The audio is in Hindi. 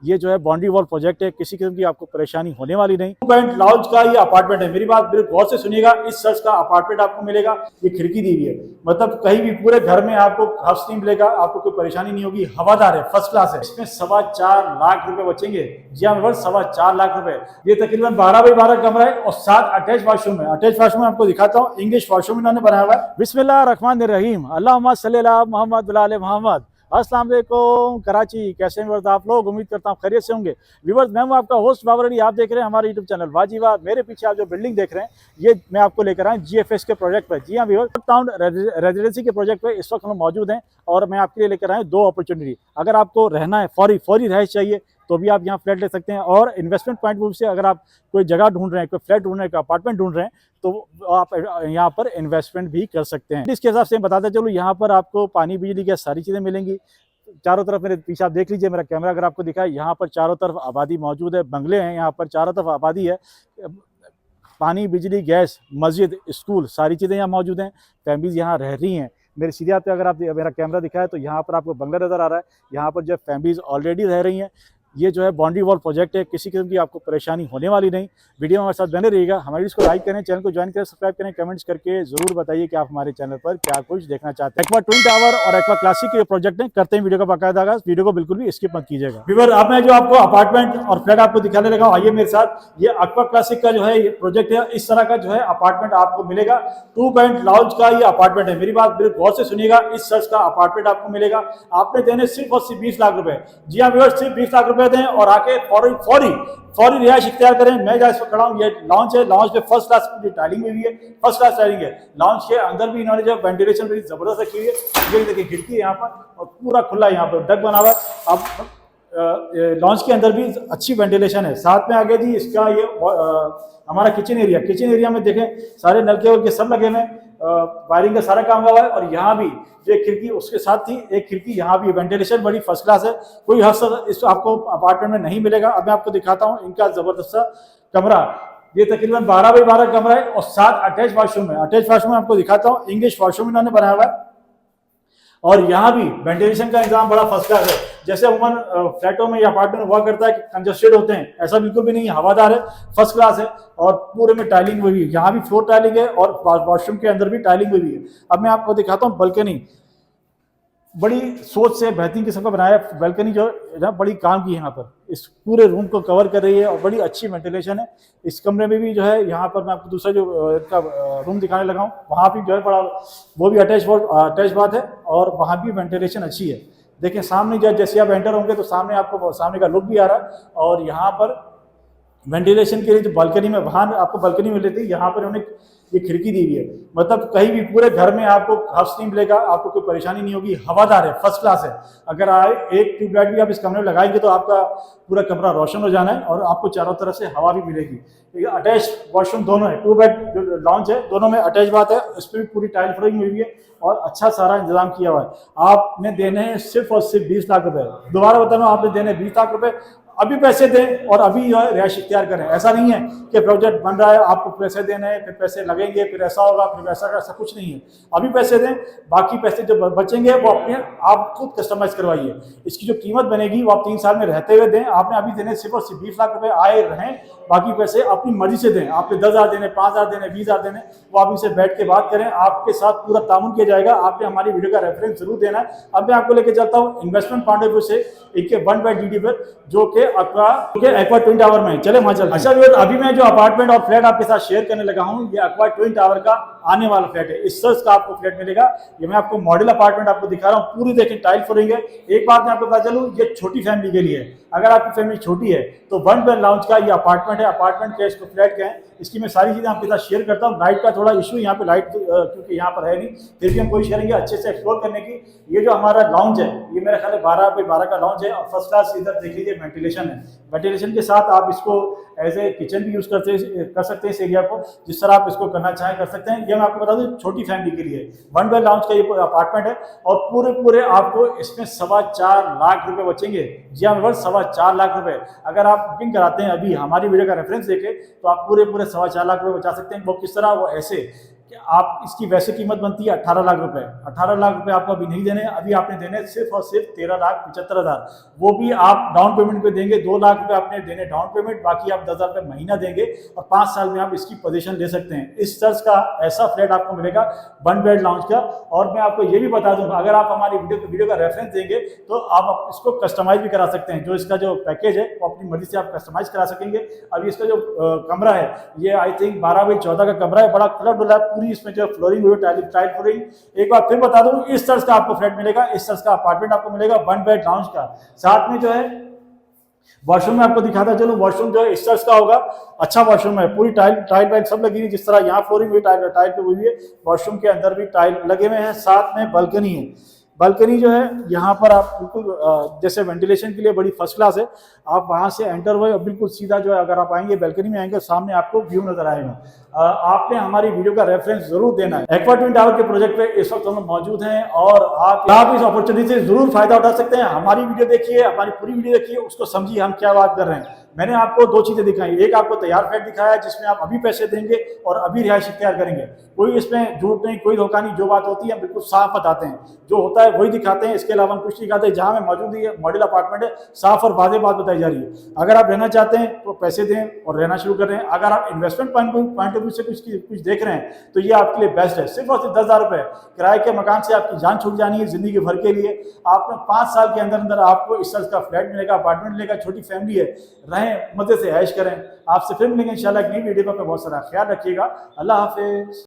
ये जो है बाउंड्री वॉल प्रोजेक्ट है, किसी किस्म की आपको परेशानी होने वाली नहीं। 2 लाउंज का ये अपार्टमेंट है। मेरी बात बिल्कुल गौर से सुनिएगा, इस सर्च का अपार्टमेंट आपको मिलेगा। ये खिड़की दी हुई है, मतलब कहीं भी पूरे घर में आपको हफ्स नहीं मिलेगा, आपको कोई परेशानी नहीं होगी। हवादार है, फर्स्ट क्लास है। इसमें 4.25 लाख रुपए बचेंगे। जी हाँ, 4.25 लाख रुपए। ये तकरीबन 12 बाई 12 कमरा है और 7 अटैच वाशरूम है। अटैच वाशरूम आपको दिखाता हूँ, इंग्लिश वाशरूम इन्होंने बनाया हुआ है। बिस्मिल्लाह रहमान रहीम, अल्लाहुम्मा सल्ली अला मोहम्मद व आले मोहम्मद। अस्सलाम वालेकुम कराची, कैसे हैं व्यूअर्स आप लोग? उम्मीद करता हूँ खैरियत से होंगे। व्यूअर्स, मैं हूं आपका होस्ट बाबर अली। आप देख रहे हैं हमारे यूट्यूब चैनल वाजीवा। मेरे पीछे आप जो बिल्डिंग देख रहे हैं, ये मैं आपको लेकर आया GFS के प्रोजेक्ट पर। जी हाँ व्यूअर्स, टाउन रेजिडेंसी के प्रोजेक्ट पर इस वक्त हम मौजूद हैं और मैं आपके लिए लेकर आया 2 अपॉर्चुनिटी। अगर आपको रहना है, फौरी रहायश चाहिए, तो भी आप यहाँ फ्लैट ले सकते हैं। और इन्वेस्टमेंट पॉइंट ऑफ व्यू से अगर आप कोई जगह ढूंढ रहे हैं, कोई फ्लैट ढूंढ रहे हैं, कोई अपार्टमेंट ढूंढ रहे हैं, तो आप यहाँ पर इन्वेस्टमेंट भी कर सकते हैं। इसके हिसाब से बताते चलो, यहाँ पर आपको पानी, बिजली, गैस सारी चीज़ें मिलेंगी। चारों तरफ मेरे पीछे आप देख लीजिए, मेरा कैमरा अगर आपको दिखाए, यहाँ पर चारों तरफ आबादी मौजूद है, बंगले हैं, यहाँ पर चारों तरफ आबादी है। पानी, बिजली, गैस, मस्जिद, स्कूल, सारी चीज़ें यहाँ मौजूद हैं। फैमिलीज यहाँ रह रही हैं। मेरे सीधे हाथ पे अगर आप मेरा कैमरा दिखाए तो यहाँ पर आपको बंगला नज़र आ रहा है। यहाँ पर जो फैमिलीज ऑलरेडी रह रही हैं। ये जो है बाउंड्री वॉल प्रोजेक्ट है, किसी किस्म की आपको परेशानी होने वाली नहीं। वीडियो में हमारे साथ बने रहिएगा। हमारी इसको लाइक करें, चैनल को ज्वाइन करें, सब्सक्राइब करें, कमेंट्स करके जरूर बताइए कि आप हमारे चैनल पर क्या कुछ देखना चाहते हैं। एक्वा ट्विन टावर और एक्वा क्लासिक के प्रोजेक्ट हैं, करते हैं वीडियो का बाकायदा आगाज। वीडियो को बिल्कुल भी स्किप मत कीजिएगा। व्यूअर, अब मैं जो आपको अपार्टमेंट और फ्लैट आपको दिखाने लगा हूं, आइए मेरे साथ। ये एक्वा क्लासिक का जो है ये प्रोजेक्ट है, इस तरह का जो है अपार्टमेंट आपको मिलेगा। 2 बेड लाउंज का ये अपार्टमेंट है। मेरी बात बिल्कुल गौर से सुनिएगा, इस सर्च का अपार्टमेंट आपको मिलेगा। आपने देने सिर्फ और सिर्फ 20 लाख रुपए। जी हाँ व्यूअर, सिर्फ 20 लाख रुपए दें और आके फौरी रिहायश इख्तियार करें। मैं जहाँ इस पर खड़ा हूँ, ये लॉन्च है। लॉन्च पे फर्स्ट क्लास की टाइलिंग हुई है, फर्स्ट क्लास टाइलिंग है। लॉन्च के अंदर भी इन्होंने जो वेंटिलेशन बड़ी जबरदस्त रखी हुई है। ये देखिए खिड़की यहाँ पर और पूरा खुला यहाँ पर डक बना हुआ है। अब लॉन्च के अंदर भी अच्छी वेंटिलेशन है। साथ में आगे जी इसका ये हमारा किचन एरिया में देखें, सारे नलके वलके सब लगे हुए हैं, वायरिंग का सारा काम हुआ है। और यहाँ भी जो खिड़की, उसके साथ ही एक खिड़की यहाँ भी, वेंटिलेशन बड़ी फर्स्ट क्लास है। कोई हद इस आपको अपार्टमेंट में नहीं मिलेगा। अब मैं आपको दिखाता हूँ इनका जबरदस्त सा कमरा। ये तकरीबन 12 बाई 12 कमरा है और 7 अटैच वाशरूम है। अटैच वाशरूम आपको दिखाता हूँ, इंग्लिश वाशरूम इन्होंने बनाया हुआ है। और यहाँ भी वेंटिलेशन का इंतजाम बड़ा फर्स्ट क्लास है। जैसे उमन फ्लैटों में या अपार्टमेंट हुआ करता है कि कंजस्टेड होते हैं, ऐसा बिल्कुल भी नहीं है। हवादार है, फर्स्ट क्लास है और पूरे में टाइलिंग हुई है। यहाँ भी फ्लोर टाइलिंग है और वॉशरूम के अंदर भी टाइलिंग हुई है। अब मैं आपको दिखाता हूँ बालकनी। बड़ी सोच से बेहतरीन किस्म का बनाया बालकनी, जो है बड़ी काम की है। यहाँ पर इस पूरे रूम को कवर कर रही है और बड़ी अच्छी वेंटिलेशन है। इस कमरे में भी जो है, यहाँ पर मैं आपको दूसरा जो इसका रूम दिखाने लगा हूँ, वहाँ भी जो है बड़ा, वो भी अटैच बात है और वहाँ भी वेंटिलेशन अच्छी है। देखिए सामने जैसे आप एंटर होंगे तो सामने आपको सामने का लुक भी आ रहा है। और यहाँ पर वेंटिलेशन के लिए जो बालकनी में, वहाँ आपको बालकनी मिल रही थी, यहाँ पर उन्हें ये खिड़की दी हुई है। मतलब कहीं भी पूरे घर में आपको हफ्स नहीं मिलेगा, आपको कोई परेशानी नहीं होगी। हवादार है, फर्स्ट क्लास है। अगर आए एक ट्यूबलाइट भी आप इस कमरे में लगाएंगे तो आपका पूरा कमरा रोशन हो जाना है और आपको चारों तरफ से हवा भी मिलेगी। अटैच वॉशरूम दोनों है, 2 बेड जो लॉन्च है, दोनों में अटैच बात है। उस पर भी पूरी टाइल फ्लोरिंग हुई है और अच्छा सारा इंतजाम किया हुआ है। आपने देने हैं सिर्फ और सिर्फ 20 लाख रुपए। दोबारा बता रहा हूँ, आपने देने 20 लाख रुपए। अभी पैसे दें और अभी जो है रिहायश इख्तियार करें। ऐसा नहीं है कि प्रोजेक्ट बन रहा है, आपको पैसे देने हैं, फिर पैसे लगेंगे, फिर ऐसा होगा, फिर वैसा का, ऐसा कुछ नहीं है। अभी पैसे दें, बाकी पैसे जो बचेंगे वो अपने आप खुद कस्टमाइज करवाइए। इसकी जो कीमत बनेगी वो आप 3 साल में रहते हुए दें। आपने अभी देने सिर्फ और सिर्फ 20 लाख रुपए आए रहें, बाकी पैसे अपनी मर्जी से दें। आपने 10,000 देने, 5,000 देने, 20,000 देने, वो आप इनसे बैठ के बात करें, आपके साथ पूरा तामुन किया जाएगा। आपने हमारी वीडियो का रेफरेंस जरूर देना है। अब मैं आपको लेकर चलता हूँ इन्वेस्टमेंट पॉइंट ऑफ व्यू से एक 1 बेड DD पर, जो कि एक्वा ट्विन टावर में। चले वहां चलते हैं। अच्छा व्यूअर, अभी मैं जो अपार्टमेंट और फ्लैट आपके साथ शेयर करने लगा हूं, ये एक्वा ट्विन टावर का आने वाला फ्लैट है। इस सर्च का आपको फ्लैट मिलेगा। ये मैं आपको मॉडल अपार्टमेंट आपको दिखा रहा हूँ, पूरी देखें टाइल फ्लोरिंग है। एक बात मैं आपको बता चलूं, ये छोटी फैमिली के लिए है। अगर आपकी फैमिली छोटी है तो 1 बेड लाउंज का ये अपार्टमेंट है। अपार्टमेंट के इसको फ्लैट कहें। इसकी मैं सारी चीजें आपके साथ शेयर करता हूँ। लाइट का थोड़ा इशू यहाँ पे, लाइट क्योंकि यहाँ पर है नहीं, फिर भी हम कोशिश करेंगे अच्छे से एक्सप्लोर करने की। ये जो हमारा लाउंज है, ये मेरा ख्याल है 12 बाई 12 का लाउंज है और फर्स्ट क्लास इधर देख लीजिए वेंटिलेशन है। वेंटिलेशन के साथ आप इसको एज ए किचन भी यूज कर सकते हैं। इस एरिया को जिस तरह आप इसको करना चाहें कर सकते हैं। ये मैं आपको बता दूं, छोटी फैमिली के लिए 1 बेड लाउंज का ये अपार्टमेंट है और पूरे आपको इसमें 4.25 लाख रुपए बचेंगे। जी हाँ व्यूअर्स, 4.25 लाख रुपए। अगर आप बुकिंग कराते हैं अभी हमारी वीडियो का रेफरेंस देके, तो आप पूरे 4.25 लाख रुपए बचा सकते हैं। वो किस तरह? वो ऐसे कि आप इसकी वैसे कीमत बनती है 18 लाख रुपए। 18 लाख रुपए आपको अभी नहीं देने, अभी आपने देने सिर्फ और सिर्फ 13,75,000। वो भी आप डाउन पेमेंट पे देंगे। 2 लाख रुपए आपने देने डाउन पेमेंट, बाकी आप 10,000 रुपए महीना देंगे और 5 साल में आप इसकी पोजीशन ले सकते हैं। इस चर्च का ऐसा फ्लैट आपको मिलेगा 1 बेड लाउंज का। और मैं आपको ये भी बता दूं, अगर आप हमारी वीडियो का रेफरेंस देंगे तो आप इसको कस्टमाइज भी करा सकते हैं। जो इसका जो पैकेज है वो अपनी मर्जी से आप कस्टमाइज करा सकेंगे। अभी इसका जो कमरा है ये आई थिंक 12 बाई 14 का कमरा है, बड़ा कलरफुल है। पूरी इसमें जो फ्लोरिंग हुई टाइल फ्लोरिंग। एक बार फिर बता दूं, इस चर्च का आपको फ्लैट मिलेगा, इस चर्च का अपार्टमेंट आपको मिलेगा 1 बेड लाउंज का। साथ में जो है वॉशरूम में आपको दिखाता चलो, वॉशरूम जो है इस चर्च का होगा। अच्छा वॉशरूम है, पूरी टाइल वाइल सब लगी हुई, जिस तरह यहाँ फ्लोरिंग हुई टाइल पे हुई है, वॉशरूम के अंदर भी टाइल लगे हुए हैं। साथ में बालकनी है। बालकनी जो है यहाँ पर आप बिल्कुल जैसे वेंटिलेशन के लिए बड़ी फर्स्ट क्लास है। आप वहां से एंटर हुए और बिल्कुल सीधा जो है अगर आप आएंगे बालकनी में आएंगे, सामने आपको व्यू नजर आएगा। आपने हमारी वीडियो का रेफरेंस जरूर देना है। एक्वा ट्विन टावर के प्रोजेक्ट पे इस वक्त हम लोग मौजूद हैं और आप इस अपॉर्चुनिटी से जरूर फायदा उठा सकते हैं। हमारी वीडियो देखिए, हमारी पूरी वीडियो देखिए, उसको समझिए हम क्या बात कर रहे हैं। मैंने आपको 2 चीजें दिखाई, एक आपको तैयार फ्लैट दिखाया जिसमें आप अभी पैसे देंगे और अभी रिहायश इख्तियार करेंगे। कोई इसमें झूठ नहीं, कोई धोखा नहीं, जो बात होती है हम बिल्कुल साफ बताते हैं, जो होता है वही दिखाते हैं। इसके अलावा हम कुछ नहीं दिखाते। जहां में मौजूद है मॉडल अपार्टमेंट है, साफ और वाज़ेह बात बताई जा रही है। अगर आप रहना चाहते हैं तो पैसे दें और रहना शुरू करें। अगर आप इन्वेस्टमेंट पॉइंट ऑफ व्यू से कुछ देख रहे हैं तो ये आपके लिए बेस्ट है। सिर्फ और सिर्फ 10,000 रुपए किराए के मकान से आपकी जान छूट जानी है जिंदगी भर के लिए। आपने 5 साल के अंदर अंदर आपको इस तरह का फ्लैट मिलेगा, अपार्टमेंट मिलेगा। छोटी फैमिली है, रहें मजे से ऐश करें। आपसे फिर मिलेंगे इंशाल्लाह एक नई वीडियो पर। बहुत सारा ख्याल रखिएगा। अल्लाह हाफिज।